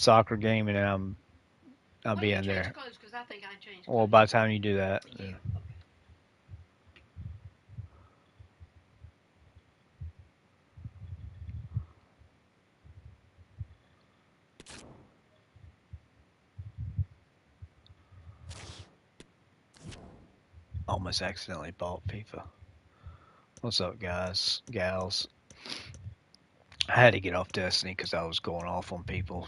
soccer game, and then I'll be in there. Well, by the time you do that, yeah. Almost accidentally bought FIFA. What's up, guys, gals? I had to get off Destiny because I was going off on people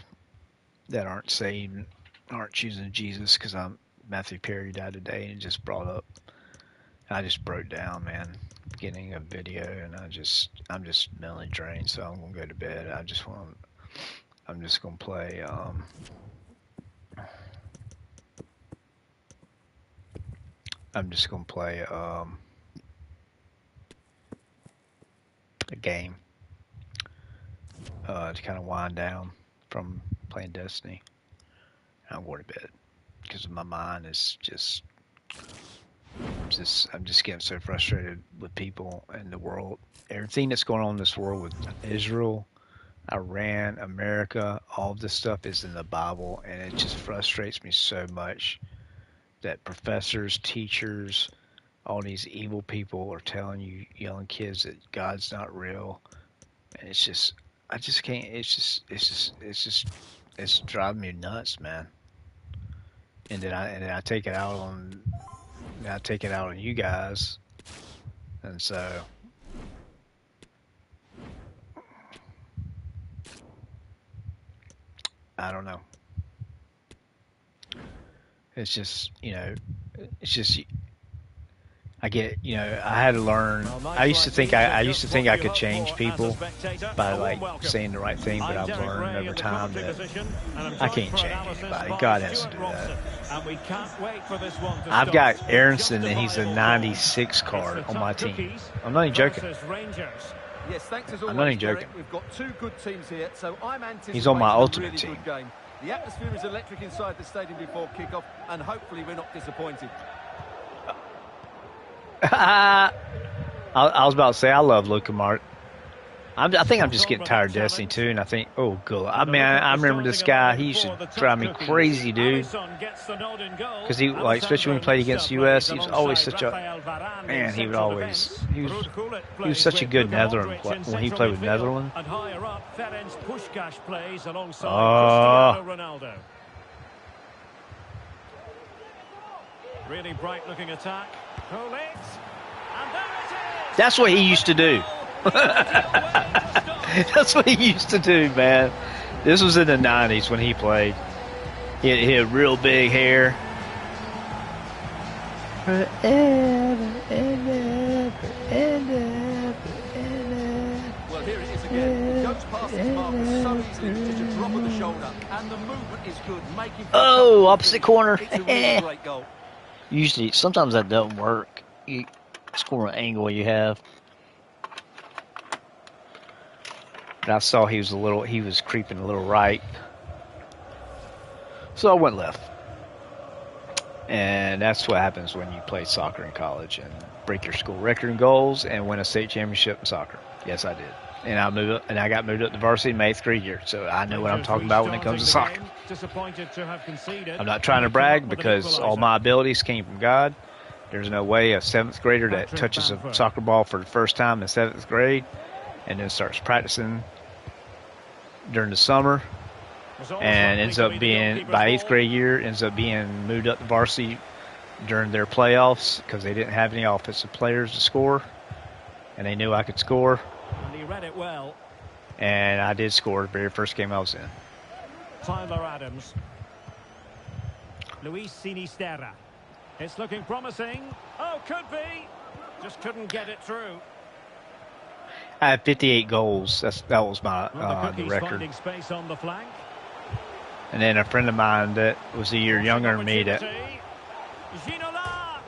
that aren't saved, aren't choosing Jesus. Because Mathew Perry died today, and it just brought up. I just broke down, man. Getting a video, and I'm just mentally drained, so I'm gonna go to bed. I'm just gonna play. I'm just gonna play a game to kind of wind down from playing Destiny. I'm going to bed because my mind is I'm just getting so frustrated with people and the world. Everything that's going on in this world with Israel, Iran, America, all of this stuff is in the Bible, and it just frustrates me so much that professors, teachers, all these evil people are telling you young kids that God's not real, and I just can't. It's driving me nuts, man. And then I take it out on you guys, and so I don't know. It's just I get, I had to learn. I used to think I could change people by like saying the right thing, but I've learned over time that I can't change anybody. God has to do that. I've got Aronson, and he's a 96 card on my team. I'm not even joking. I'm not even joking. We've got two good teams here, so I'm anticipating he's on my ultimate team. Game. The atmosphere is electric inside the stadium before kickoff, and hopefully we're not disappointed. I was about to say I love Luka Mart. I think I'm just getting tired of Destiny too, and I think, oh god, I remember this guy. He used to drive me crazy, dude. Because he especially when he played against US, he was always such a man. He was such a good Netherlands when he played with Netherlands. Really bright looking attack. That's what he used to do. That's what he used to do, man. This was in the 90s when he played. He had real big hair. Forever and ever and ever and ever. Well, here it is again. He goes past his marker so easily to just drop of the shoulder, and the movement is good, making. Oh, opposite corner. It's a really great goal. Usually, sometimes that doesn't work. You score an angle you have. And I saw he was creeping a little right. So I went left. And that's what happens when you play soccer in college and break your school record in goals and win a state championship in soccer. Yes, I did. And I got moved up to varsity in my 8th grade year. So I know what I'm talking about when it comes to soccer. I'm not trying to brag because all my abilities came from God. There's no way a 7th grader that touches a soccer ball for the first time in 7th grade and then starts practicing during the summer and ends up being, by 8th grade year, ends up being moved up to varsity during their playoffs because they didn't have any offensive players to score, and they knew I could score. And he read it well. And I did score the very first game I was in. Tyler Adams. Luis Sinisterra. It's looking promising. Oh, could be. Just couldn't get it through. I had 58 goals. That was my the record. Finding space on the flank. And then a friend of mine that was a year younger than me that. Ginola,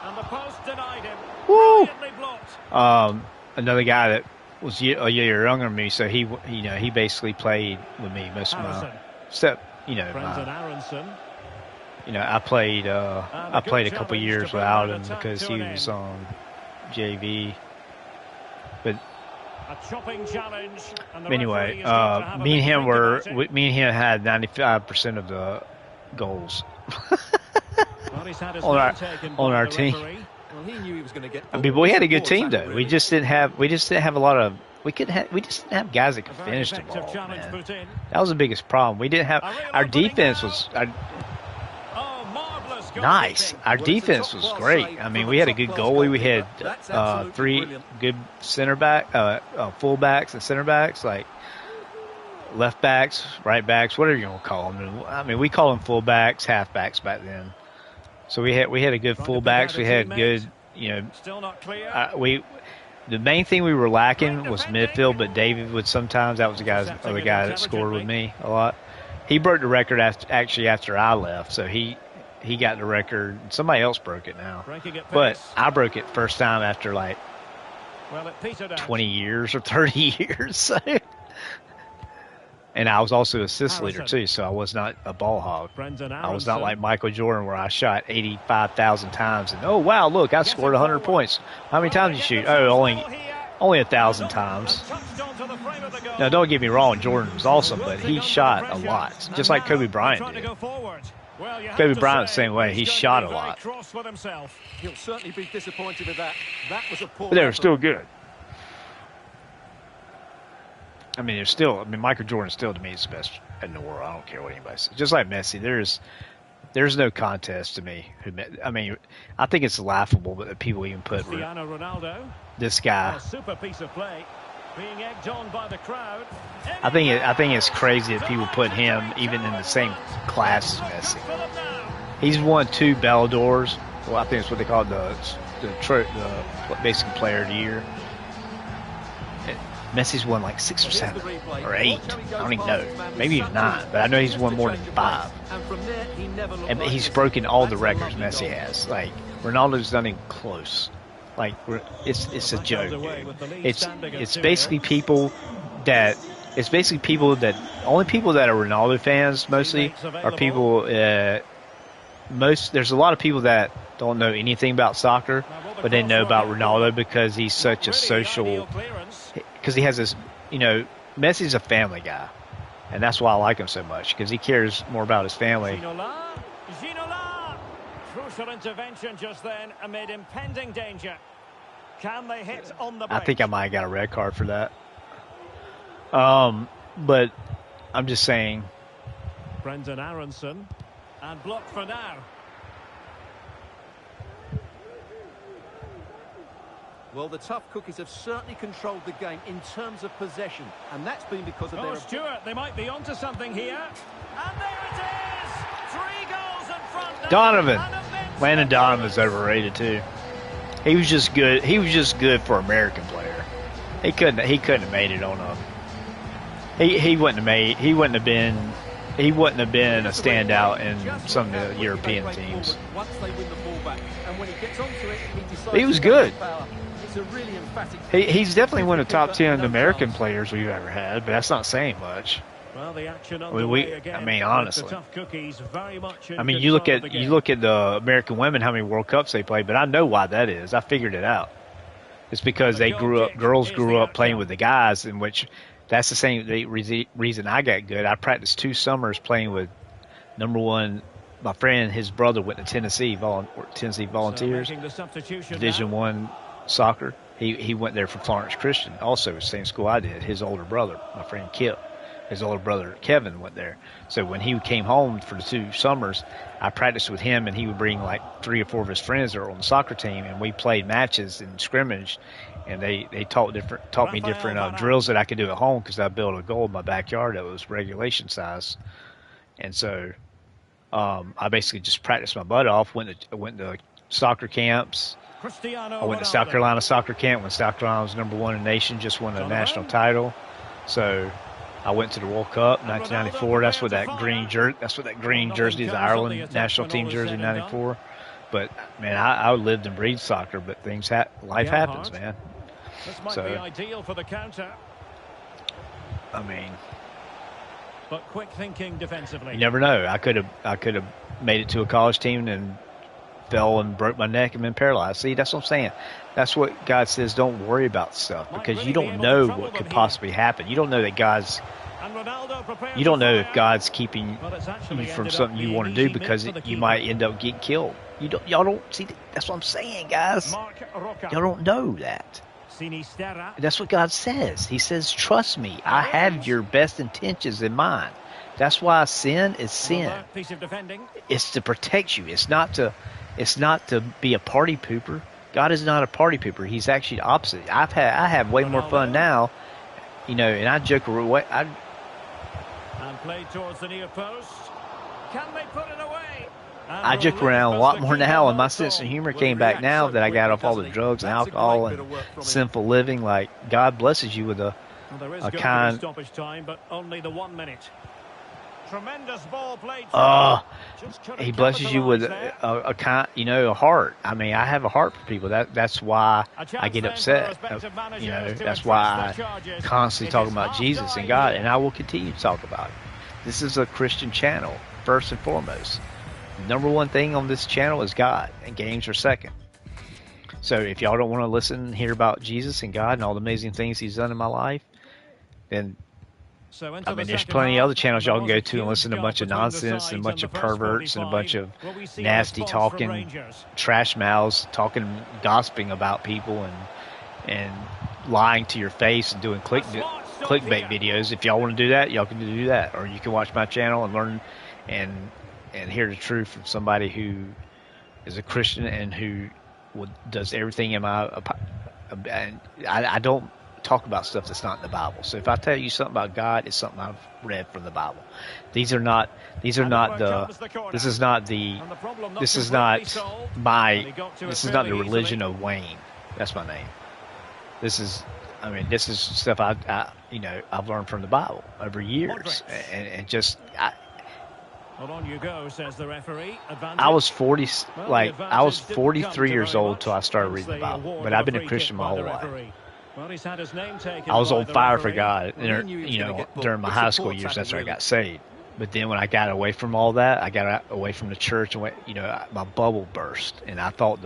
and the post denied him. Woo! Brilliantly blocked. Another guy that was a year younger than me, so he basically played with me most of my step. I played a couple years without him because he was on JV. But A chopping challenge. And the Anyway, referee is going to have a me and big him think were about it. me and him had 95% of the goals Well, he's had his on name taken by our the team. referee. Well, he knew he was going to get. I mean, but we had a good Poor team tackle, though. really. We just didn't have a lot of. We just didn't have guys that A could very finish the effective ball. challenge Man. put in. That was the biggest problem. We didn't have A real our opening defense now. was Oh, marvellous goalkeeping. nice. Our Well, it's a defense was top-class great. save I mean, from we a had a good top-class goalie. We had goalkeeper. That's absolutely 3 brilliant. good fullbacks and center backs, like left backs, right backs, whatever you want to call them. I mean, we call them fullbacks, halfbacks back then. So we had a good Trying to pick fullbacks. out We a had teammate. good, you know, Still not clear. the main thing we were lacking was Defending. midfield, but David would sometimes. That was the Intercepting other it guy that scored with intelligently. me a lot. He broke the record after I left, so he got the record. Somebody else broke it now, Breaking it but pace. I broke it first time after like Well, it petered out. 20 years or 30 years. So. And I was also assist leader Harrison. too, so I was not a ball hog. Brendan I was not Aronson. like Michael Jordan where I shot 85,000 times and oh wow, look, I scored 100 points. How many times did you shoot? Oh, only 1,000 times. Now, don't get me wrong, Jordan was awesome, but he shot a lot, just like Kobe Bryant did. Kobe Bryant the same way. He shot a lot. He'll certainly be disappointed with that. That was a poor. But they were effort. still good. I mean, Michael Jordan still to me is the best in the world. I don't care what anybody says. Just like Messi, there's no contest to me. I mean, I think it's laughable that people even put Cristiano Ronaldo. this guy. A super piece of play. Being egged on by the crowd. I think it's crazy that people put him even in the same class as Messi. He's won 2 Ballon d'Ors. Well, I think it's what they call it, the basic player of the year. Messi's won like 6 or 7 or 8. I don't even know. Maybe even 9. But I know he's won more than 5. And he's broken all the records Messi has. Like Ronaldo's not even close. Like it's a joke. Dude. It's basically people that only people that are Ronaldo fans mostly are people. There's a lot of people that don't know anything about soccer, but they know about Ronaldo because he's such a social. Because he has this, Messi's a family guy, and that's why I like him so much because he cares more about his family. Ginola. Crucial intervention just then amid impending danger. Can they hit on the break? I think I might have got a red card for that. But I'm just saying. Brendan Aronson and blocked for now. Well, the tough cookies have certainly controlled the game in terms of possession, and that's been because of Oh, their... Stuart, they might be onto something here. And there it is! 3 goals in front now. Donovan. And immense Landon Donovan's overrated too. He was just good. He was just good for American player. He couldn't have made it on a. He wouldn't have been a standout in some of the European teams. Once they win the ball back, and when he gets onto it, he decides He was to go good. with power. It's a really emphatic. He's definitely one of the top 10 American players we've ever had, but that's not saying much. Well, the action I mean, underway again. honestly. The tough cookies very much in I mean, you look control of at the game. the American women, how many World Cups they played, but I know why that is. I figured it out. It's because girls grew up playing with the guys, in which that's the same reason I got good. I practiced 2 summers playing with number 1. My friend, his brother went to Tennessee Volunteers, So making the substitution Division now. 1 soccer. He went there for Florence Christian, also the same school I did. His older brother, my friend Kip, his older brother Kevin went there. So when he came home for the 2 summers, I practiced with him, and he would bring like 3 or 4 of his friends that were on the soccer team, and we played matches and scrimmage, and they taught me different drills that I could do at home because I built a goal in my backyard that was regulation size, and so I basically just practiced my butt off. Went to soccer camps. Cristiano I went to Ronaldo. South Carolina soccer camp when South Carolina was number 1 in the nation, just won a Donovan. national title. So I went to the World Cup 1994. That's what that green jersey is, the Ireland national team jersey, 94. But man, I lived and breathed soccer. But life happens, man. This might So- be ideal for the counter, I mean, but quick thinking defensively. you never know. I could have made it to a college team and fell and broke my neck and been paralyzed. See, that's what I'm saying. That's what God says. Don't worry about stuff because you don't know what could possibly happen. You don't know that you don't know if God's keeping you from something you want to do because you might end up getting killed. Y'all don't see. That's what I'm saying, guys. Y'all don't know that. That's what God says. He says, "Trust me. I have your best intentions in mind." That's why sin is sin. It's to protect you. It's not to be a party pooper. God is not a party pooper. He's actually the opposite. I have way more fun now, and I joke away. And played towards the near post. Can they put it away? I joke around a lot more now, and my sense of humor came back now that I got off all the drugs and alcohol and sinful living. Like, God blesses you with a kind. Stoppage time, but only the 1 minute. Tremendous ball played. He blesses you with a kind, a heart. I mean, I have a heart for people. That's why I get upset. That's why I constantly talk about Jesus and God, and I will continue to talk about it. This is a Christian channel, first and foremost. Number one thing on this channel is God, and games are second. So if y'all don't want to listen and hear about Jesus and God and all the amazing things He's done in my life, then there's plenty of other channels y'all can go to and listen to a bunch of nonsense and a bunch of perverts and a bunch of nasty talking, trash mouths, talking, gossiping about people and lying to your face and doing clickbait videos. If y'all want to do that, y'all can do that. Or you can watch my channel and learn and hear the truth from somebody who is a Christian and who does everything in my. I don't talk about stuff that's not in the Bible. So if I tell you something about God, it's something I've read from the Bible. This is not the religion of Wayne. That's my name. This is stuff I've learned from the Bible over years, and just well, on you go, says the referee. I was 43 years old till I started reading the Bible, but I've been a Christian my whole life. Well, he's had his name taken. I was on fire for God, during my high school years. That's where I got saved. But then when I got away from all that, I got away from the church and my bubble burst. And I thought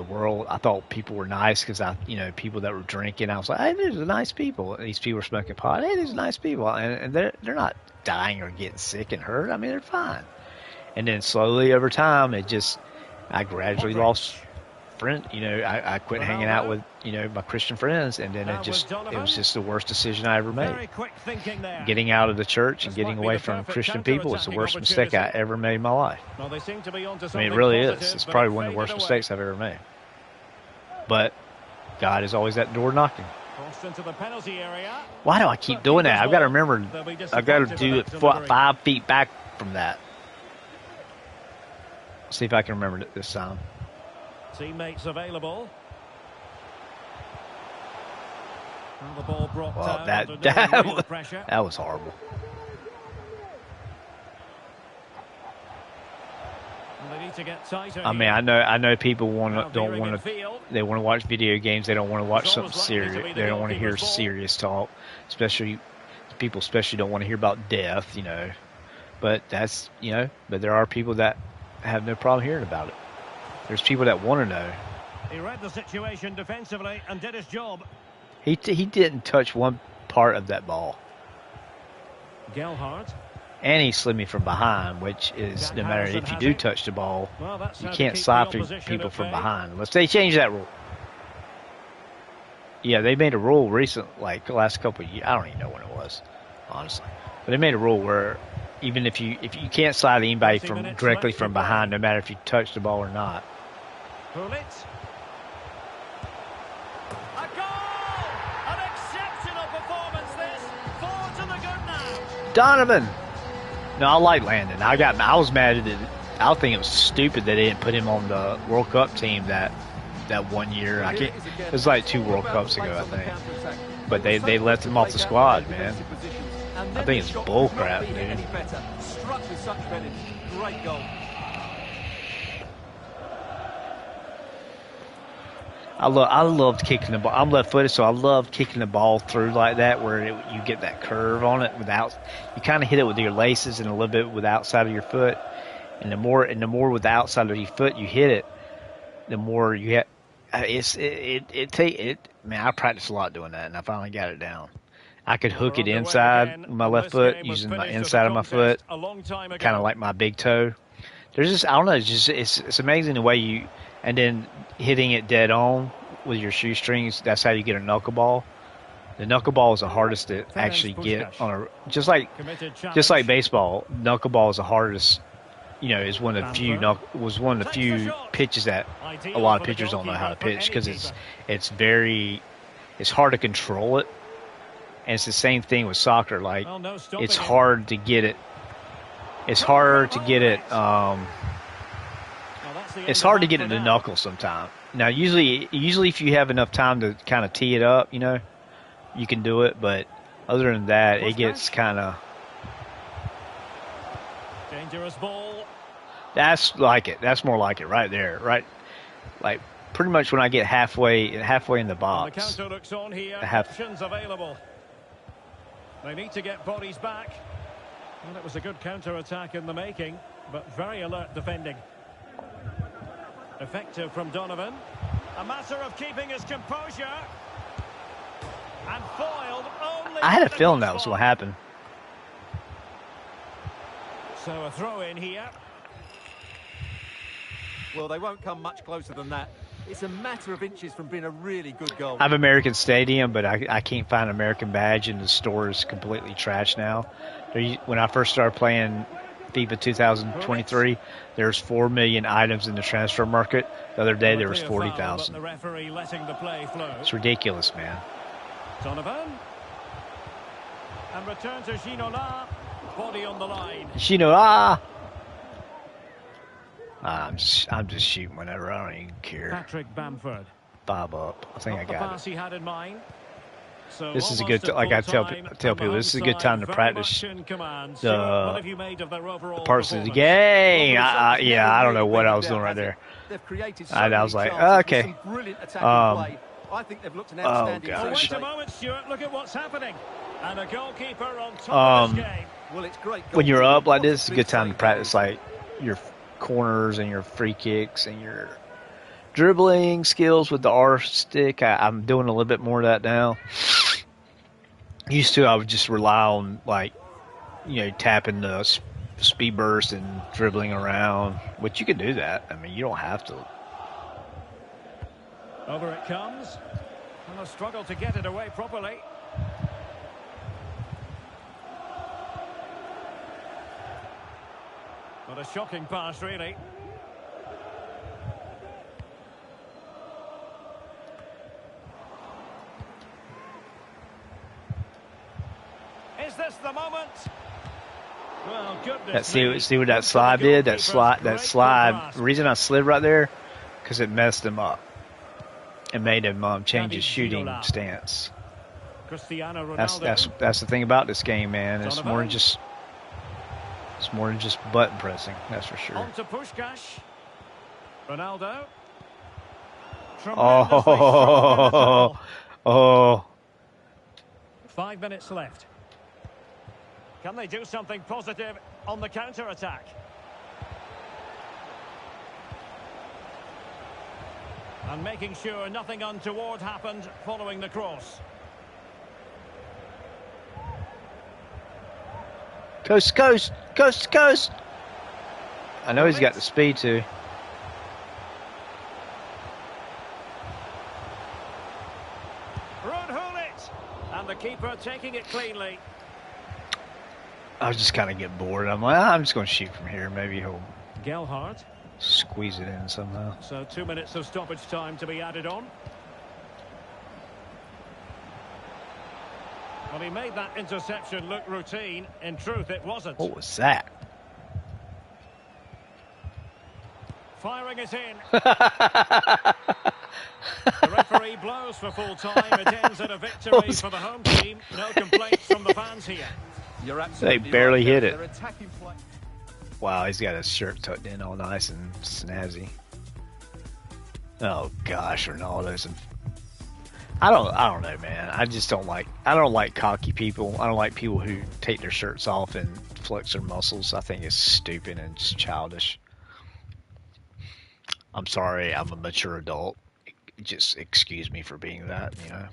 people were nice because people that were drinking. I was like, hey, these are nice people. And these people were smoking pot. Hey, these are nice people, and they're not dying or getting sick and hurt. I mean, they're fine. And then slowly over time, I gradually lost friends. I quit hanging out with my Christian friends, and then it was just the worst decision I ever made. Getting out of the church and getting away from Christian people was the worst mistake I ever made in my life. I mean, it really is. It's probably one of the worst mistakes I've ever made. But God is always at the door knocking. Why do I keep doing that? I've got to remember. I've got to do it 5 feet back from that. See if I can remember it this time. Teammates available. And the ball brought down. That was horrible. And they need to get tighter. I mean, I know people they want to watch video games. They don't want to watch something serious. They don't want to hear serious talk. People don't want to hear about death. But but there are people that have no problem hearing about it. There's people that want to know. He read the situation defensively and did his job. He didn't touch one part of that ball. Gelhardt. And he slid me from behind, which is no matter if you do touch the ball, you can't slide through people from behind unless they change that rule. Yeah, they made a rule recent, like the last couple of years. I don't even know when it was, honestly. But they made a rule where even if you can't slide anybody directly from behind, no matter if you touch the ball or not. Pull it. A goal! An exceptional performance this. 4 to the good now. Donovan. No, I like Landon. I was mad at it. I think it was stupid that they didn't put him on the World Cup team that 1 year. It was like 2 World Cups ago, I think. But they left him off the squad, man. I think it's bull crap, dude. Struck with such finish. Great goal. I loved kicking the ball. I'm left-footed, so I love kicking the ball through like that, where you get that curve on it without. You kind of hit it with your laces and a little bit with the outside of your foot, and the more with the outside of your foot you hit it, the more you have. Man, I practiced a lot doing that, and I finally got it down. I could hook it inside with my left foot using my inside of my foot, kind of like my big toe. There's just, I don't know, it's amazing the way you, and then hitting it dead on with your shoestrings. That's how you get a knuckleball. The knuckleball is the hardest to actually get on a, just like baseball. Knuckleball is the hardest. You know, is one of the few pitches that a lot of pitchers don't know how to pitch because it's hard to control it. And it's the same thing with soccer. Like, it's hard to get it. It's hard to get it. It's hard to get it to knuckle sometimes. Now, usually if you have enough time to kind of tee it up, you know, you can do it. But other than that, it gets kind of. Dangerous ball. That's like it. That's more like it right there. Right, like pretty much when I get halfway in the box. The counter looks on here. Options available. They need to get bodies back. Well, it was a good counter-attack in the making, but very alert defending. Effective from Donovan. A matter of keeping his composure. And foiled only. I had a feeling that was what happened. So a throw in here. Well, they won't come much closer than that. It's a matter of inches from being a really good goal. I have American Stadium, but I can't find an American badge, and the store is completely trashed now. When I first started playing FIFA 2023, there's 4 million items in the transfer market. The other day, there was 40,000. It's ridiculous, man. Donovan. And return to Ginola. Body on the line. Ginola. I'm just shooting whenever. I don't even care. Patrick Bamford. 5 up. I think I got it. He had in mind. So this is a good, like I tell people, this is a good time to practice the parts of the game. Yeah, I don't know what I was doing right there. I was like, oh, okay. I think they've looked an outstanding. Wait a moment, Stuart. Look at what's happening. And a goalkeeper on top of this game. Well, it's great. When you're up like this, it's a good time to practice like your corners and your free kicks and your dribbling skills with the R stick. I'm doing a little bit more of that now. Used to, I would just rely on, like, you know, tapping the speed burst and dribbling around, which you can do that. I mean, you don't have to. Over it comes. And a struggle to get it away properly. But a shocking pass, really. Is this the moment? Well, goodness. See what that slide did? That slide. The reason I slid right there, because it messed him up. It made him change his shooting stance. That's the thing about this game, man. It's more than just button pressing. That's for sure. On to Puskás. Ronaldo. Oh. 5 minutes left. Can they do something positive on the counter-attack? And making sure nothing untoward happened following the cross. Coast to coast. Coast to coast. I know he's got the speed too. And the keeper taking it cleanly. I was just kind of getting bored. I'm like, I'm just going to shoot from here. Maybe he'll Gelhardt. Squeeze it in somehow. So 2 minutes of stoppage time to be added on. Well, he made that interception look routine. In truth, it wasn't. What was that? Firing it in. The referee blows for full time. It ends in a victory for the home team. No complaints from the fans here. They barely hit it. Wow, he's got his shirt tucked in all nice and snazzy. Oh gosh, Ronaldo's. I don't know, man. I don't like cocky people. I don't like people who take their shirts off and flex their muscles. I think it's stupid and just childish. I'm sorry, I'm a mature adult. Just excuse me for being that, you know.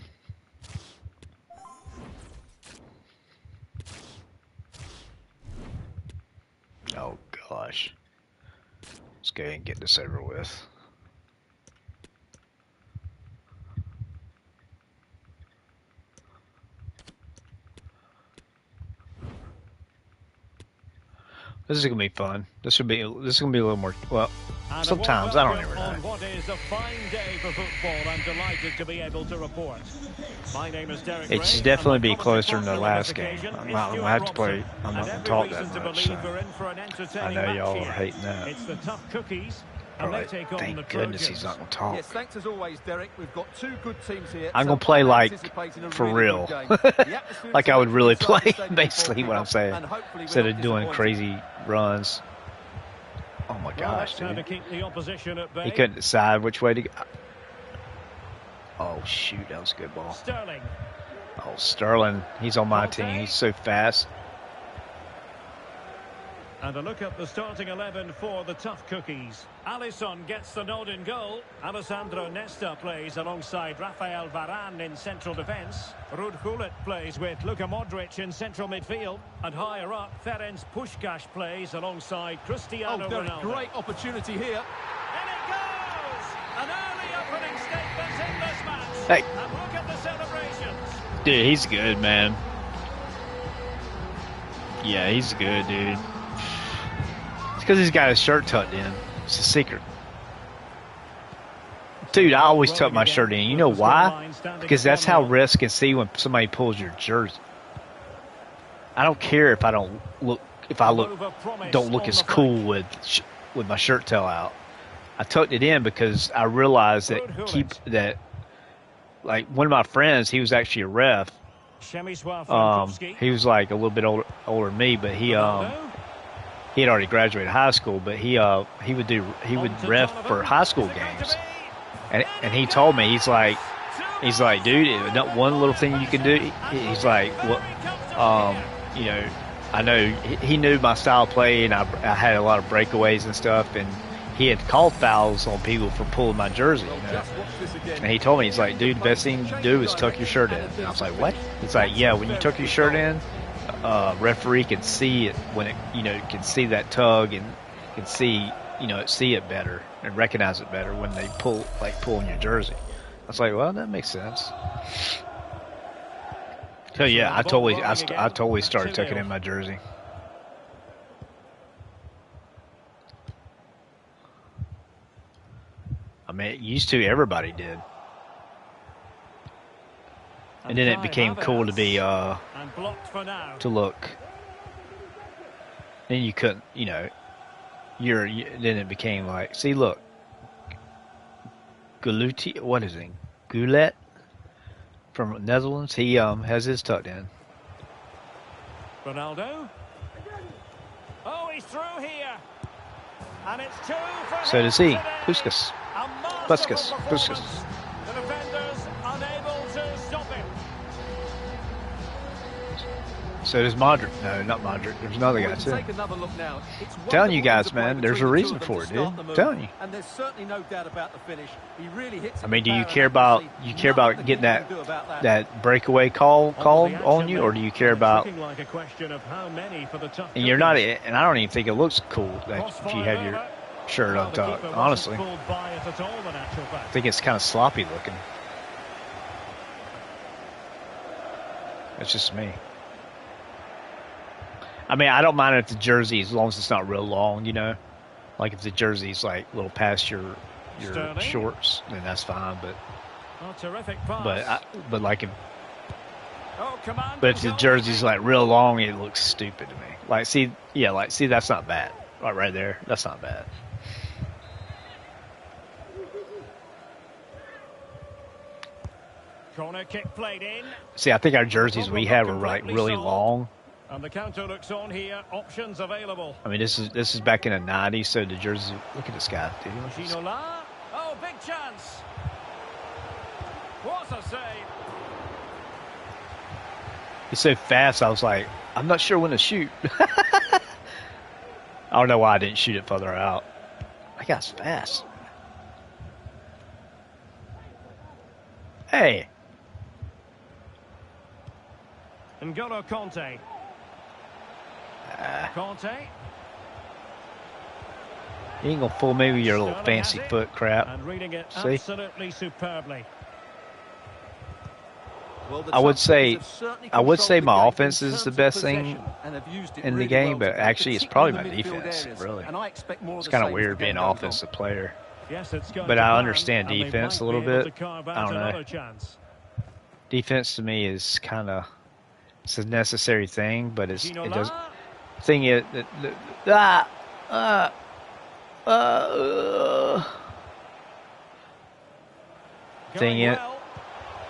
Oh gosh. Let's go ahead and get this over with. This is gonna be fun. This is gonna be a little more. Well, sometimes I don't ever know. What is a fine day for football? I'm delighted to be able to report. My name is Derek. It should definitely be closer than the last game. I'm not gonna have to play. I'm not gonna talk that much. So I know y'all are hating that. It's the tough cookies. Right. Thank goodness he's not gonna talk. Yes, thanks as always, Derek. We've got two good teams here. I'm gonna play like for real, like I would really play. Basically, what I'm saying, instead of doing crazy runs. Oh my gosh, dude! He couldn't decide which way to go. Oh shoot, that was a good ball. Sterling. Oh, Sterling, he's on my team. He's so fast. And a look at the starting 11 for the tough cookies. Alisson gets the nod in goal. Alessandro Nesta plays alongside Rafael Varane in central defence. Ruud Gullit plays with Luka Modric in central midfield. And higher up, Ferenc Puskás plays alongside Cristiano Ronaldo. Great opportunity here. And it goes! An early opening statement in this match. Hey. And look at the celebrations. Dude, he's good, man. Yeah, he's good, dude. Because he's got his shirt tucked in. It's a secret. Dude, I always tuck my shirt in. You know why? Because that's how refs can see when somebody pulls your jersey. I don't care if I don't look as cool with my shirt tail out. I tucked it in because I realized that like one of my friends, he was actually a ref. He was like a little bit older than me, but he had already graduated high school, but he would ref for high school games, and he told me he's like, dude, one little thing you can do. He's like, well, you know, I know he knew my style of play, and I had a lot of breakaways and stuff, and he had called fouls on people for pulling my jersey. You know? And he told me, he's like, dude, the best thing to do is tuck your shirt in. And I was like, what? He's like, yeah, when you tuck your shirt in, referee can see it when it, you know, can see that tug and can see, you know, see it better and recognize it better when they pulling your jersey. I was like, well, that makes sense. So yeah, I totally started tucking in my jersey. I mean, it used to, everybody did. And then it became cool to be, to look. Then you couldn't, you know, then it became like, see, look. Gullit, what is it? Gullit from Netherlands, he has his tucked in. Ronaldo. Oh, he's through here. And it's two for so does he. Puskás. Puskás. The defenders unable to stop him. So does Modric. No, not Modric. There's another guy too. Telling you guys, man, there's a reason for it, dude. I'm telling you. And there's certainly no doubt about the finish. He really hits. I mean, do you care about getting that breakaway called on you, or do you care about? And you're not, and I don't even think it looks cool that if you have your shirt untucked. Honestly, I think it's kind of sloppy looking. That's just me. I mean, I don't mind if the jersey, as long as it's not real long, you know. Like if the jersey's like a little past your shorts, then that's fine. But like if the jersey's like real long, it looks stupid to me. Like see, that's not bad. Right there, that's not bad. Corner kick played in. See, I think our jerseys we had were like really long. And the counter looks on here. Options available. I mean, this is back in the '90s, so the jerseys. Look at this guy, dude. Oh, big chance! What a save! He's so fast. I was like, I'm not sure when to shoot. I don't know why I didn't shoot it further out. That guy's fast. Hey. N'Golo Conte. Conte. You ain't gonna fool me with your little fancy foot crap. And reading it See? absolutely superbly. Well, I would say my offense is the best thing in the game, but actually it's probably my defense, really. It's kind of weird being an offensive player. Yes, But I understand defense a little bit. I don't know. Defense to me is kind of, it's a necessary thing, but it does. Thing is, thing it.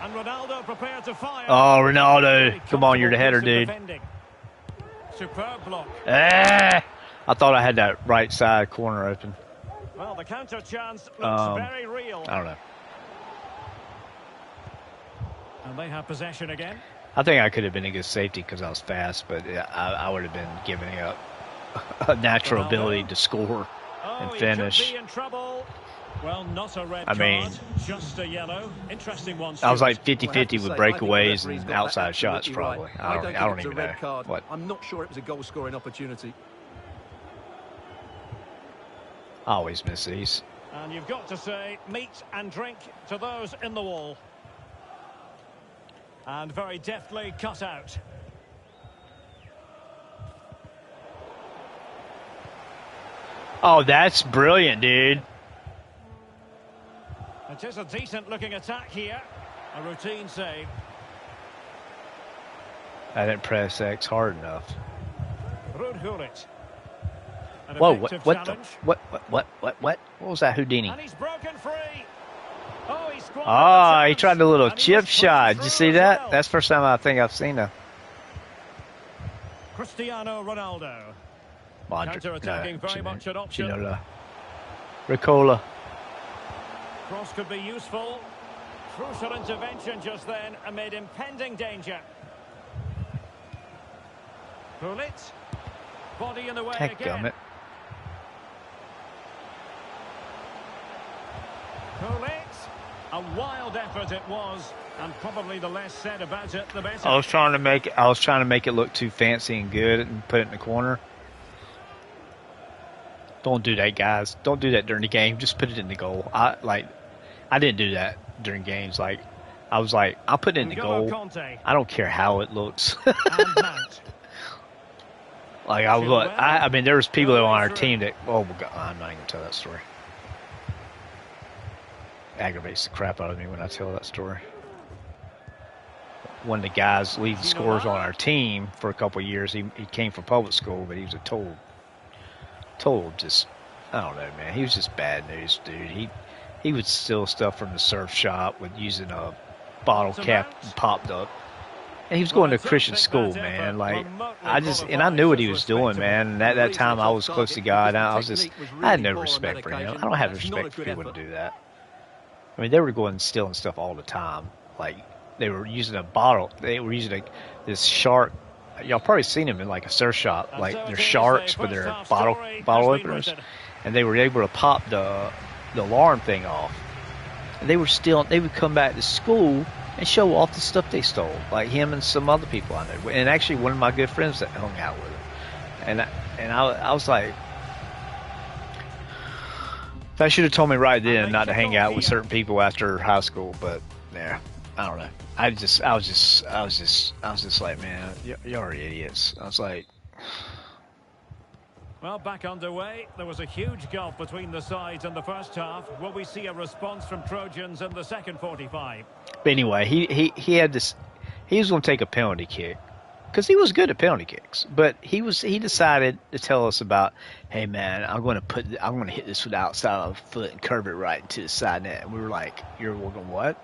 And Ronaldo prepared to fire. Oh, Ronaldo! Come on, you're the header, dude. Superb block. I thought I had that right side corner open. Well, the counter chance looks very real. I don't know. And they have possession again. I think I could have been a good safety because I was fast, but I would have been giving up a natural ability to score and finish. He could be in trouble. Well, not a red card, just a yellow. Interesting one. I was like 50-50 with breakaways and outside shots, probably. I don't even know. What? I'm not sure it was a goal-scoring opportunity. I always miss these. And you've got to say, meat and drink to those in the wall. And very deftly cut out. Oh, that's brilliant, dude. It is a decent-looking attack here. A routine save. I didn't press X hard enough. Ruud. Whoa! What was that Houdini? And he's broken free. Oh, he tried a little chip shot. Did you see that? That's the first time I think I've seen that. Cristiano Ronaldo. Counter-attacking very much an option. Ricola. Cross could be useful. Crucial intervention just then amid impending danger. Gullit. Body in the way again. Gullit. A wild effort it was, and probably the less said about it, the better. I was trying to make it look too fancy and good and put it in the corner. Don't do that, guys. Don't do that during the game. Just put it in the goal. I didn't do that during games. I was like, I'll put it in the goal. I don't care how it looks. I mean, there was people on our team that, oh my God, I'm not even gonna tell that story. Aggravates the crap out of me when I tell that story. One of the guys leading scorers on our team for a couple of years, he came from public school, but he was a total just, I don't know, man. He was just bad news, dude. He would steal stuff from the surf shop with using a bottle cap and popped up. And he was going to a Christian school, man. I knew what he was doing, man. And at that time, I was close to God. I had no respect for him. I don't have respect for people to do that. I mean, they were going and stealing stuff all the time. Like, they were using a bottle. They were using this shark. Y'all probably seen them in like a surf shop. Like, they're sharks with their bottle openers. And they were able to pop the alarm thing off. And they would come back to school and show off the stuff they stole. Like him and some other people I know. And actually one of my good friends that hung out with him. And I was like, I should have told me right then not to hang out with certain people after high school, but yeah, I don't know. I was just like, man, you're idiots. I was like, well, back underway. There was a huge gulf between the sides in the first half. Will we see a response from Trojans in the second 45? But anyway, he had this. He was going to take a penalty kick because he was good at penalty kicks. But he decided to tell us about, hey man, I'm going to hit this with the outside of the foot and curve it right into the side net. And we were like, you're working what?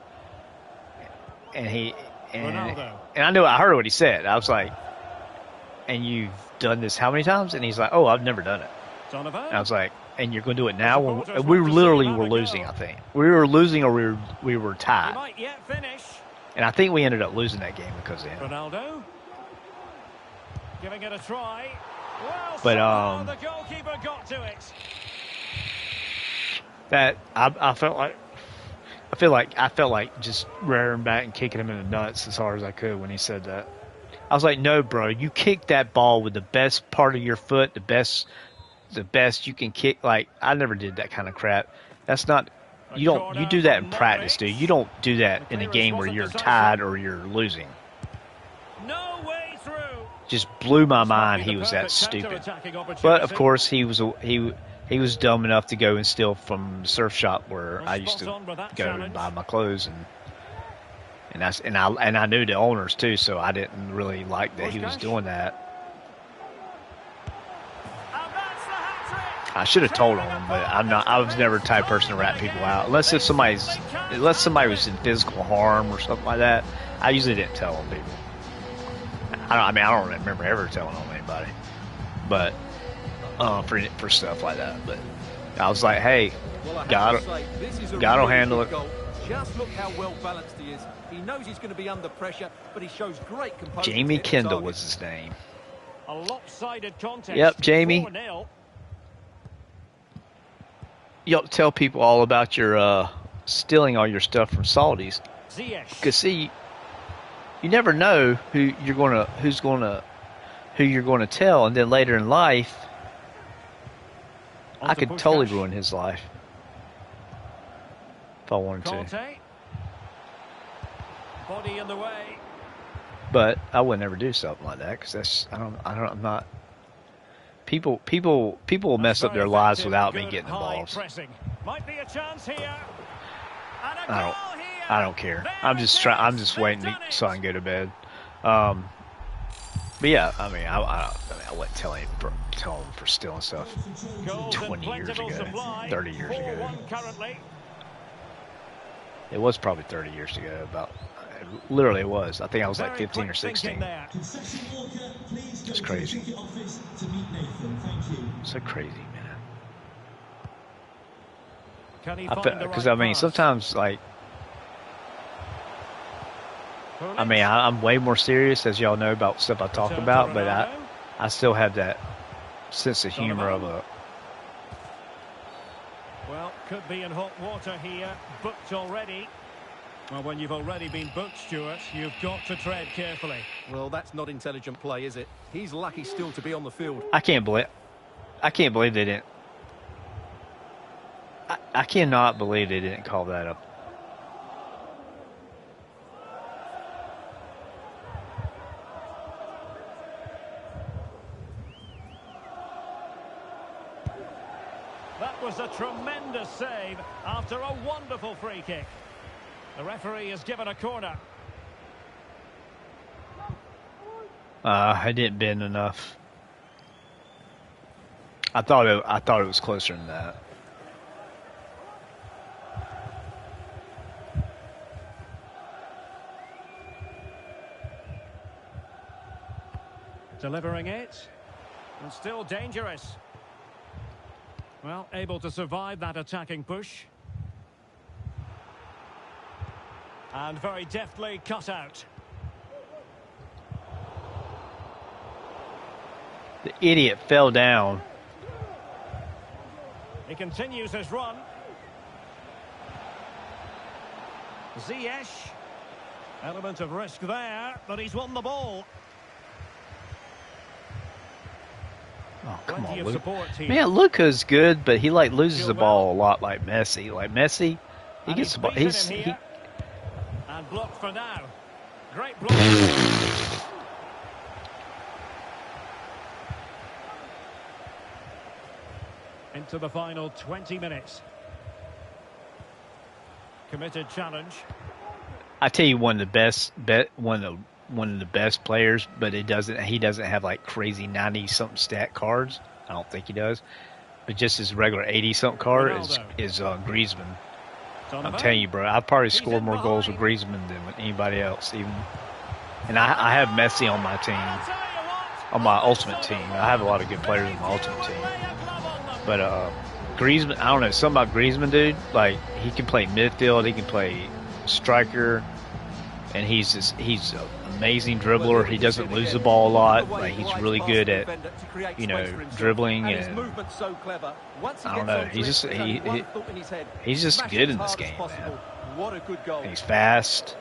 And I heard what he said. I was like, and you've done this how many times? And he's like, oh, I've never done it. And I was like, and you're going to do it now? We literally were losing, I think. We were losing or we were tied. And I think we ended up losing that game because of him. Ronaldo giving it a try. Well, but the goalkeeper got to it. That I felt like I felt like just rearing back and kicking him in the nuts as hard as I could when he said that. I was like, no, bro, you kick that ball with the best part of your foot, the best you can kick. Like, I never did that kind of crap. That's not, you do that in practice, dude. You don't do that in a game where you're tied or you're losing. No way through. Just blew my mind he was that stupid. But of course he was dumb enough to go and steal from the surf shop where I used to go and buy my clothes, and I knew the owners too, so I didn't really like that he was doing that. I should have told him, but I was never the type of person to rat people out unless somebody was in physical harm or something like that. I usually didn't tell them people. I don't remember ever telling on anybody, but for stuff like that. But I was like, hey, God'll handle it. Just look how well balanced he is. He knows he's going to be under pressure, but he shows great composure. Jamie Kendall was his name. A lopsided contest. Yep, Jamie. You ought to tell people all about your stealing all your stuff from Saudis. Because see, you never know who you're gonna tell, and then later in life, I could totally ruin his life if I wanted to. Body in the way. But I would never do something like that because I'm not. People will mess up their lives without me getting involved. Might be a chance here. I don't care. I'm just waiting so I can go to bed. But yeah, I wouldn't tell him for stealing stuff 20 years ago, 30 years ago. It was probably 30 years ago. Literally it was. I think I was like 15 or 16. It's crazy. So crazy, man. Because sometimes like. I'm way more serious, as y'all know, about stuff I talk about, but I still have that sense of humor of a... Well, could be in hot water here, booked already. Well, when you've already been booked, Stuart, you've got to tread carefully. Well, that's not intelligent play, is it? He's lucky still to be on the field. I can't believe they didn't... I cannot believe they didn't call that up. That was a tremendous save after a wonderful free kick. The referee has given a corner. I didn't bend enough. I thought it was closer than that. Delivering it. And still dangerous. Well, able to survive that attacking push. And very deftly cut out. The idiot fell down. He continues his run. Ziyech. Element of risk there, but he's won the ball. Oh, come on, Luke. Man, Luka's good, but he loses the ball a lot like Messi. Like Messi, he gets the ball. And blocked for now. Great block. Into the final 20 minutes. Committed challenge. I tell you, one of the best players, but he doesn't have like crazy 90-something stat cards. I don't think he does. But just his regular 80-something card is Griezmann. I'm telling you, bro, I've probably scored more goals with Griezmann than with anybody else. And I have Messi on my team, on my ultimate team. I have a lot of good players on my ultimate team. But Griezmann, I don't know, something about Griezmann, dude. Like, he can play midfield, he can play striker, and he's an amazing dribbler. He doesn't lose the ball a lot. Like, he's really good at, dribbling, and I don't know. He's just good in this game, man. what a good goal. And he's fast.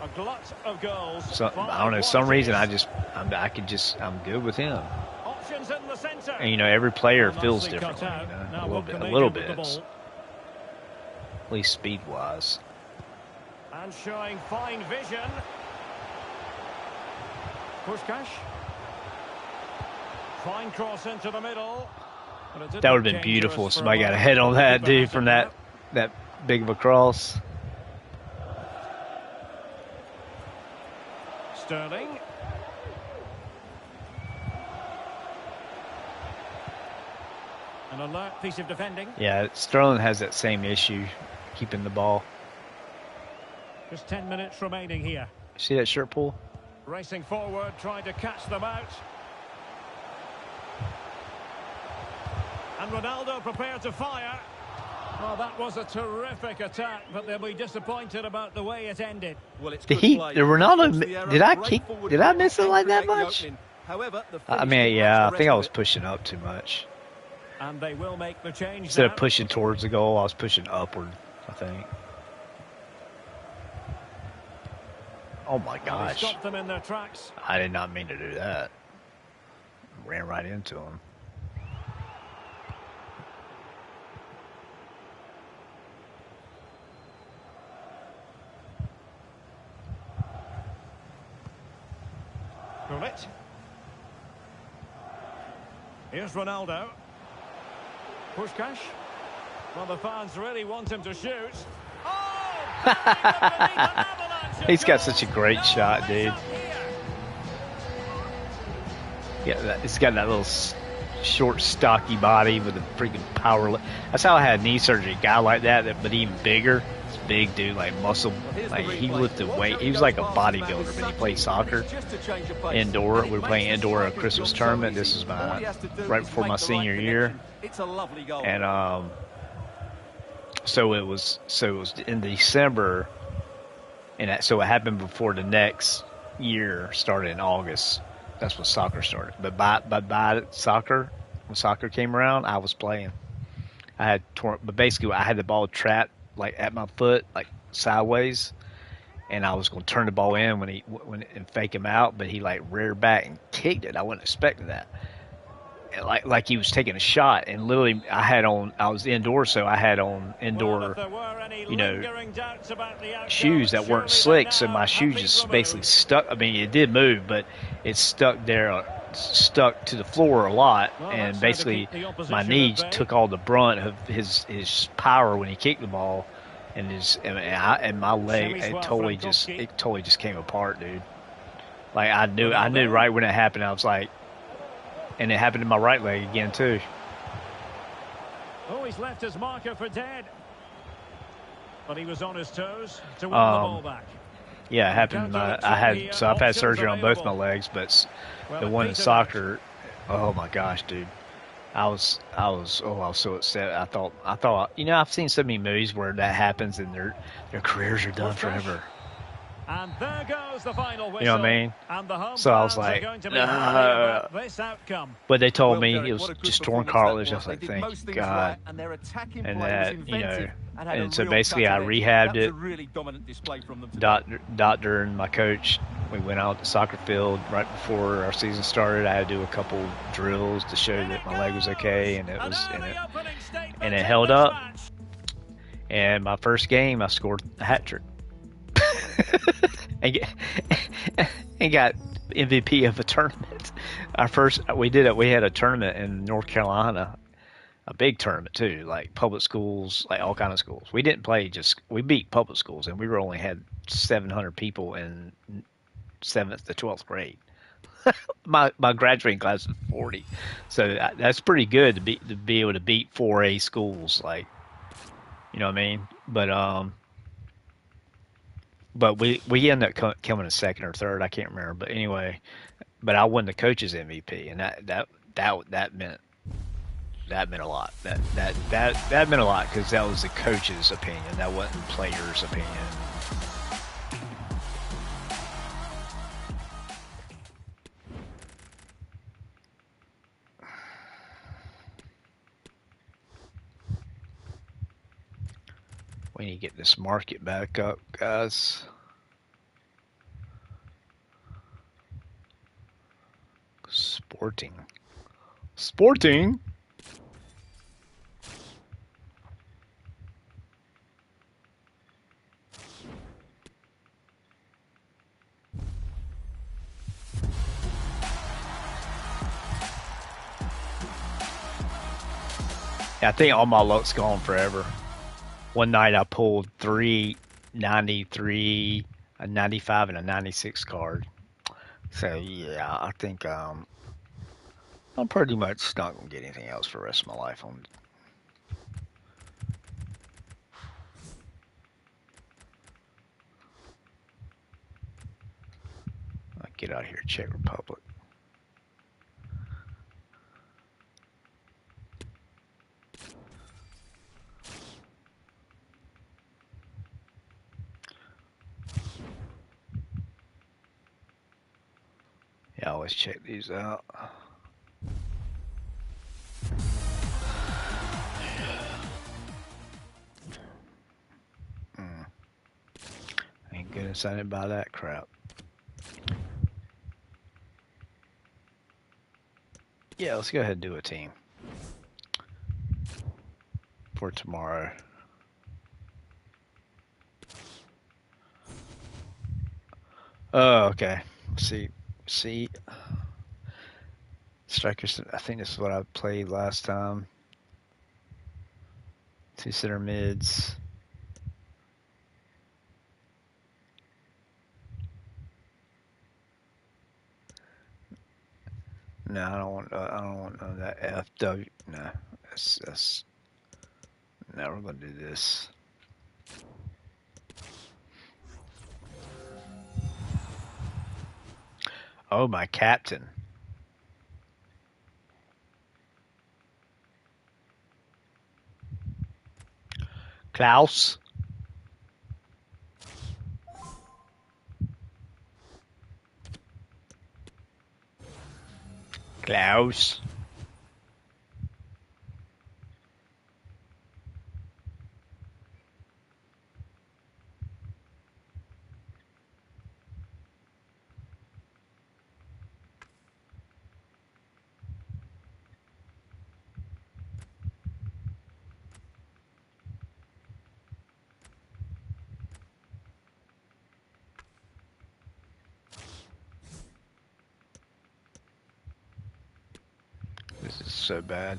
A glut of goals. So I don't know. Some reason I'm good with him. Options in the center. And you know, every player feels Nicely cut differently. out. You know, Now a what can they little do with bit. the ball? At least speed wise. And showing fine vision. Pushkash. Fine cross into the middle. That would have been beautiful if somebody got a head on that, dude, from that big of a cross. Sterling. An alert piece of defending. Yeah, Sterling has that same issue, keeping the ball. Just 10 minutes remaining here. See that shirt pull? Racing forward, trying to catch them out. And Ronaldo prepared to fire. Well, that was a terrific attack, but they'll be disappointed about the way it ended. Well, it's Did Ronaldo? Did I miss it like that much? However, I mean, yeah, I think I was pushing up too much. And they will make the change. Instead now. of pushing towards the goal, I was pushing upward, I think. Oh my gosh. Stopped them in their tracks. I did not mean to do that. Ran right into him. Gullit. Here's Ronaldo. Pushkash. Well, the fans really want him to shoot. Oh! He's got such a great shot, dude. Yeah, he's got that little short, stocky body with a freaking power. That's how I had knee surgery. A guy like that, but even bigger. It's big, dude, like muscle. Like he lifted weight. He was like a bodybuilder, but he played soccer indoor. We were playing indoor at a Christmas tournament. This was right before my senior year, and so it was in December, and so it happened before the next year started in August. That's when soccer started. But by soccer, when soccer came around, I was playing. But basically I had the ball trapped like at my foot, like sideways, and I was going to turn the ball in and fake him out, but he like reared back and kicked it. I wasn't expecting that. And like he was taking a shot, and literally I was indoors, so I had on indoor, shoes that weren't slick, so my shoes just basically stuck. I mean, it did move, but it stuck to the floor a lot, and basically my knees took all the brunt of his power when he kicked the ball, and my leg it totally just came apart, dude. Like I knew right when it happened. I was like. And it happened to my right leg again, too. Oh, he's left his marker for dead. But he was on his toes to win the ball back. Yeah, it happened. I've had surgery on both my legs, but the one in soccer, oh my gosh, dude. I was so upset. I thought, I've seen so many movies where that happens and their careers are done forever. And there goes the final whistle. You know what I mean? And the home so I was like, this outcome. But they told me it was just torn cartilage. I was like, thank God. And that, and so basically I rehabbed it. Doctor and my coach, we went out to the soccer field right before our season started. I had to do a couple drills to show that my leg was okay, and it held up. And my first game, I scored a hat trick. and got MVP of a tournament. We had a tournament in North Carolina, a big tournament too, like public schools, like all kind of schools. We didn't play we beat public schools, and we only had 700 people in 7th to 12th grade. my graduating class was 40, so that's pretty good to be able to beat 4A schools, like, you know what I mean? But we ended up coming in second or third. I can't remember. But anyway, I won the coach's MVP, and that meant a lot. That meant a lot because that was the coach's opinion. That wasn't the player's opinion. We need to get this market back up, guys. Sporting. Sporting? Yeah, I think all my luck's gone forever. One night I pulled 393, a 95, and a 96 card. So yeah, I think I'm pretty much not gonna get anything else for the rest of my life. I'll get out of here, Czech Republic. Yeah, I always check these out. Ain't good excited by that crap. Yeah, let's go ahead and do a team for tomorrow. Oh, okay. See, strikers. I think this is what I played last time. 2 center mids. No, I don't want. I don't want none of that FW. No, that's. No, we're gonna do this. Oh, my captain. Klaus. Klaus. This is so bad.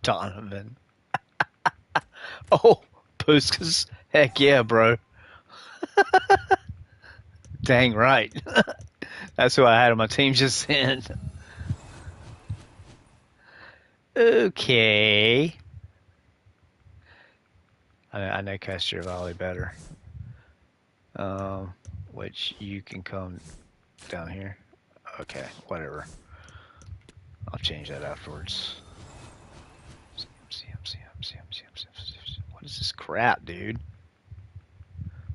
Donovan. Oh, Puskas. Heck yeah, bro. Dang right. That's who I had on my team just then. Okay. I know Castrovalli better. Which you can come down here. Okay, whatever. I'll change that afterwards. What is this crap, dude?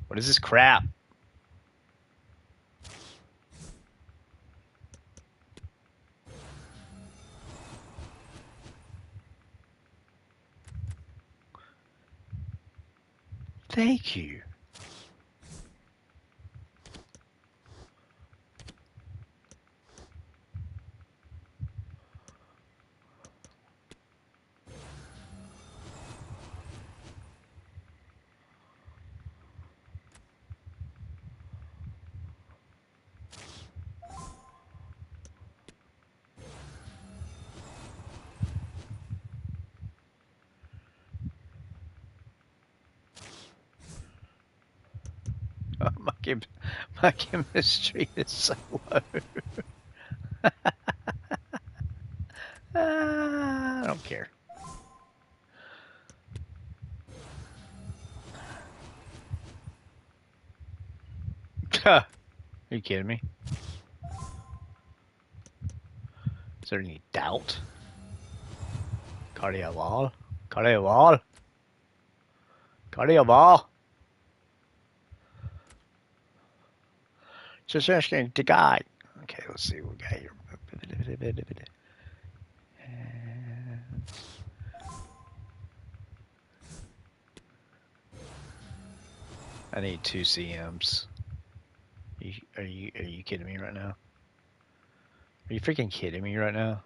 What is this crap? Thank you. Oh, my chemistry is so low. I don't care. Are you kidding me? Is there any doubt? Cardiaval? Cardiaval? Cardiaval? Just asking the guy. Okay, let's see what we got here. I need 2 CMs. Are you kidding me right now? Are you freaking kidding me right now?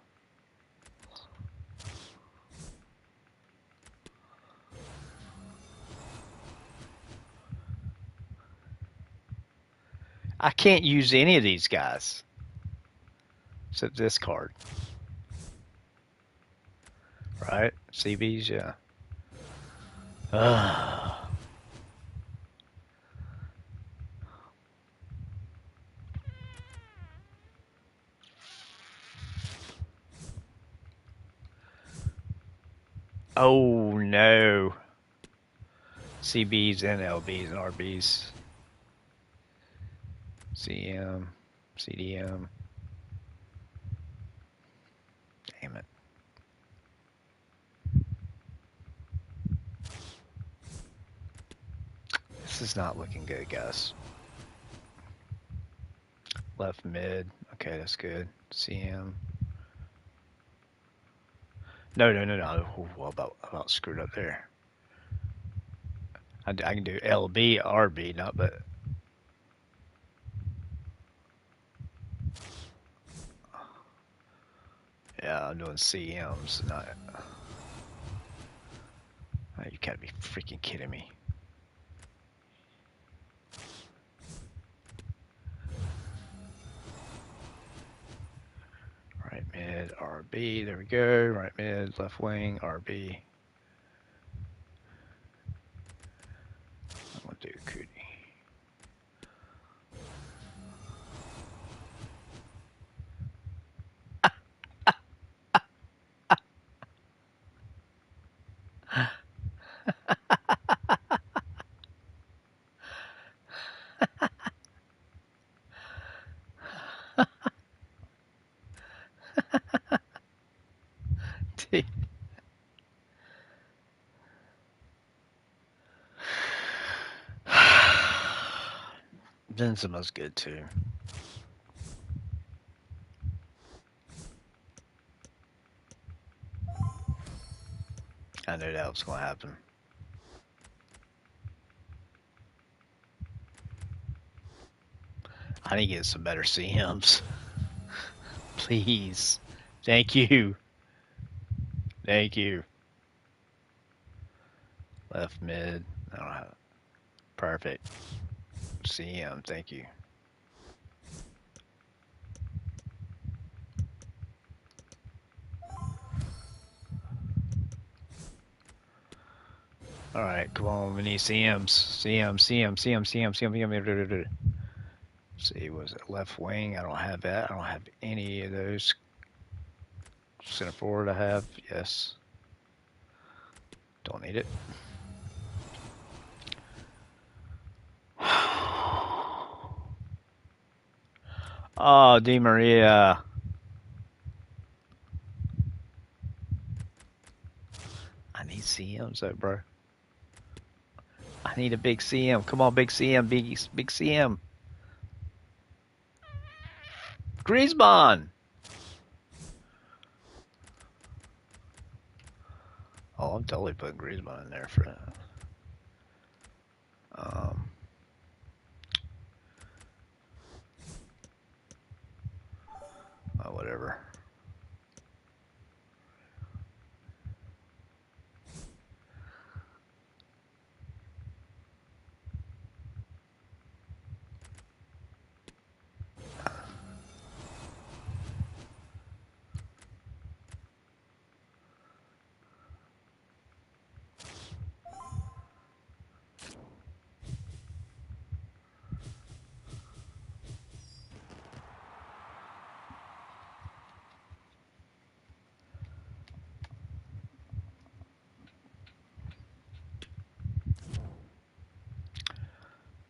I can't use any of these guys. Except this card. Right? CBs, yeah. Ugh. Oh no. CBs and LBs and RBs. CM, CDM. Damn it. This is not looking good, guys. Left mid. Okay, that's good. CM. No. Well, about screwed up there. I can do LB, RB, not but. Yeah, I'm doing CMs, not. Oh, you gotta be freaking kidding me. Right mid, RB, there we go. Right mid, left wing, RB. I'm gonna do Cootie. Benzema's good too. I knew that was gonna happen. I need to get some better CMs. Please. Thank you. Thank you. Left mid. I don't have. Perfect. CM, thank you. Alright, come on, we need CMs. CM. See, was it left wing? I don't have that. I don't have any of those. Center forward I have, yes. Don't need it. Oh, Di Maria. I need CMs though, bro. I need a big CM. Come on, big CM, big CM. Griezmann. Oh, I'm totally putting Griezmann in there for that. Whatever.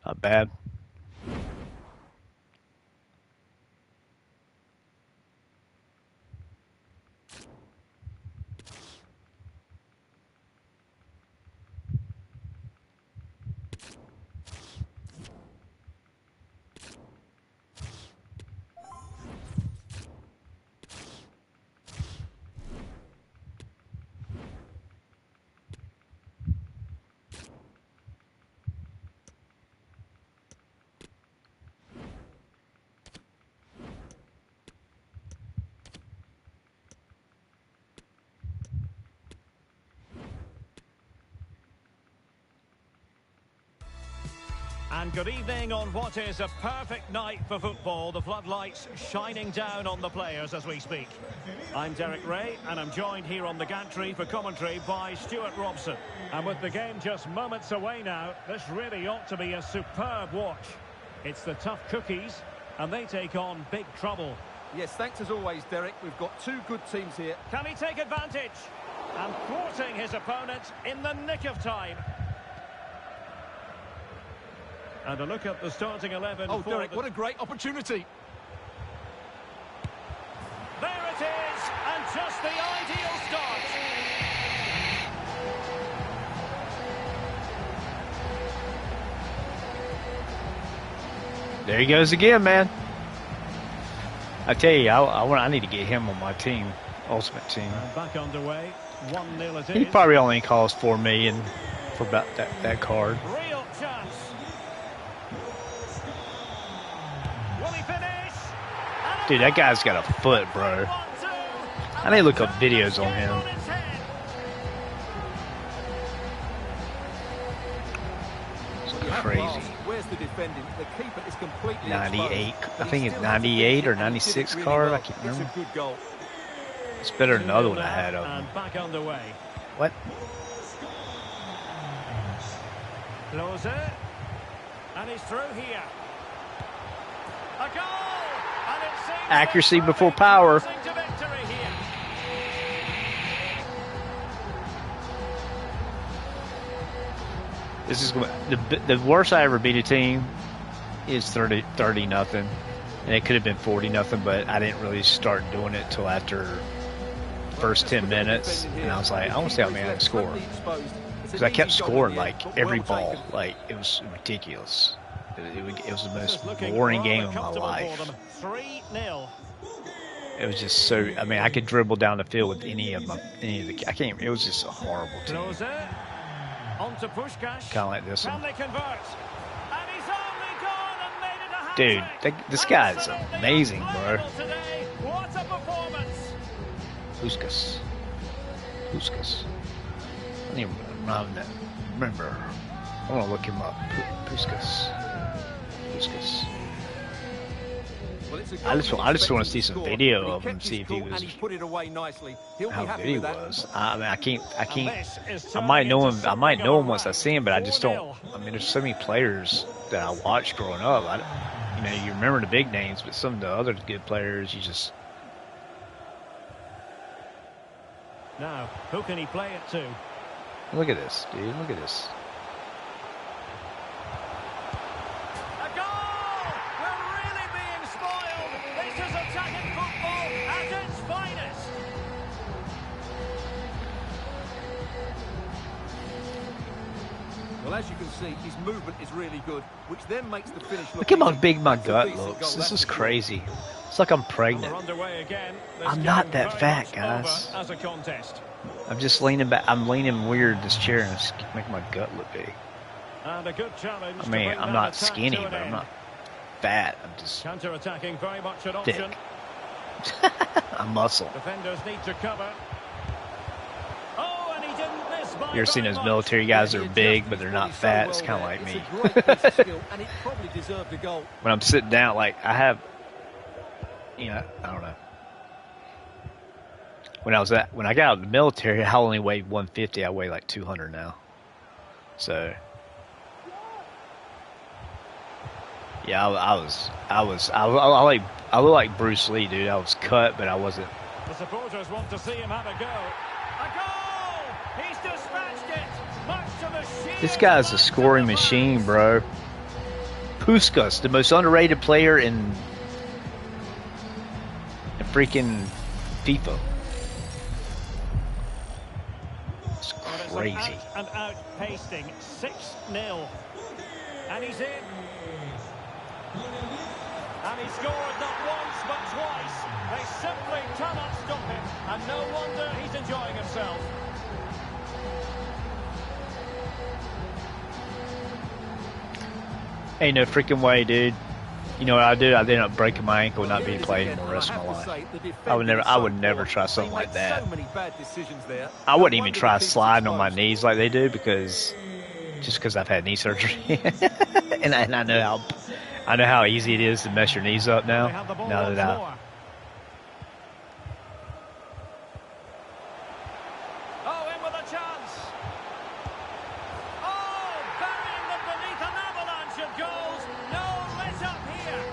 Not bad. And good evening on what is a perfect night for football. The floodlights shining down on the players as we speak. I'm Derek Ray, and I'm joined here on the gantry for commentary by Stuart Robson. And with the game just moments away now, this really ought to be a superb watch. It's the tough cookies, and they take on big trouble. Yes, thanks as always, Derek. We've got two good teams here. Can he take advantage? And thwarting his opponent in the nick of time. And a look at the starting 11. Oh, Derek, what a great opportunity. There it is, and just the ideal start. There he goes again, man. I tell you, I need to get him on my team, ultimate team. And back underway, 1-0 it is. He probably only cost $4 million for about that card. Real chance. Will he finish? Dude, that guy's got a foot, bro. I need to look up videos on him. It's crazy. Where's the defending? The keeper is completely 98. exposed, I think it's 98 or 96 card. I can't remember. It's a good goal. It's better than the other one I had of him. And back underway. What? Closer. And he's through here. A goal! And it seems Accuracy before power. to victory here. This is the worst I ever beat a team is 30 nothing, and it could have been 40 nothing, but I didn't really start doing it till after first 10 minutes, and I was like, I want to see how many I can score, because I kept scoring like every ball, like it was ridiculous. It was the most boring game of my life. 3-0. It was just so. I mean, I could dribble down the field with any of the. I can't. It was just a horrible team. Closer. On to Puskás. Kind of like this Can one. they convert? And he's only gone and made it a hat Dude, trick. this guy's Absolutely amazing, bro. unplayable today. What a performance. Puskás. I don't even remember. I want to look him up. Puskás. Well, it's a I just want to see goal some he video scored. of him, kept see his if he cool was and he put it away nicely. He'll be how happy good he with that. was. I mean, I can't. And this is I might know him. turning I might into know him something once I of a see him, but I just don't. 4-0. I mean, there's so many players that I watched growing up. You remember the big names, but some of the other good players, you just. Now, who can he play it to? Look at this, dude. Look at this. A goal! We're really being spoiled. This is attacking football at its finest. Well, as you can see, his movement is really good, which then makes the finish look Look at how easy. big my That's a gut decent looks. goal, This that's is for sure. crazy. It's like I'm And pregnant. we're underway again. This I'm not game that very fat, much guys. over as a contest. I'm just leaning back. I'm leaning weird in this chair and it's making my gut look big. And a good challenge. I to mean, bring I'm that not attack skinny, to an but I'm end. not fat. I'm just Counter-attacking very much an thick. option. I'm muscle. Defenders need to cover. Oh, and he didn't miss by You ever seen very those much. military guys that are big, but they're not fat? It's kind of like me. And it probably deserved a goal. When I'm sitting down, like I have, I don't know. When I got out of the military, I only weighed 150. I weigh like 200 now. So, yeah, I look like Bruce Lee, dude. I was cut, but I wasn't. The supporters want to see him have a go. A goal! He's dispatched it. Much to the sheer This guy's a scoring delight of the machine, fans. bro. Puskás, the most underrated player in freaking FIFA. It's And it's an crazy. out and out pasting. 6-0. And he's in. And he scored not once but twice. They simply cannot stop him. And no wonder he's enjoying himself. Ain't no freaking way, dude. You know what I do? I ended up breaking my ankle and not being played for the rest of my life. I would never try something like that. I wouldn't even try sliding on my knees like they do because just because I've had knee surgery, and I know how easy it is to mess your knees up now. Now that I. Oh, in with a chance. Oh, burying them beneath an avalanche of goals. No let up here.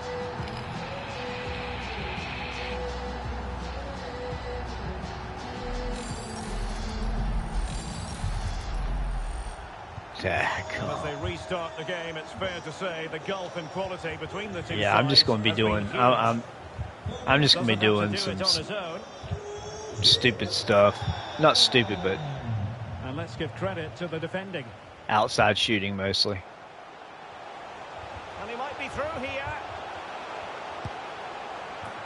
As they restart the game, it's fair to say the gulf in quality between the two. Yeah, I'm just going to be doing. I'm just going to be doing some stupid stuff. Not stupid, but. And let's give credit to the defending. Outside shooting mostly. And he might be through here.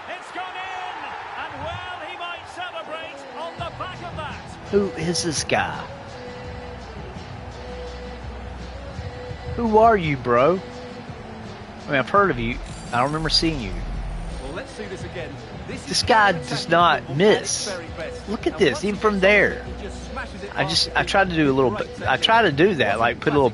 It's gone in, and well, he might celebrate on the back of that. Who is this guy? Who are you, bro? I mean, I've heard of you. I don't remember seeing you. Well, let's see this again. This guy does not miss. Look at this, even from there. I tried to do a little bit. I tried to do that, like put a little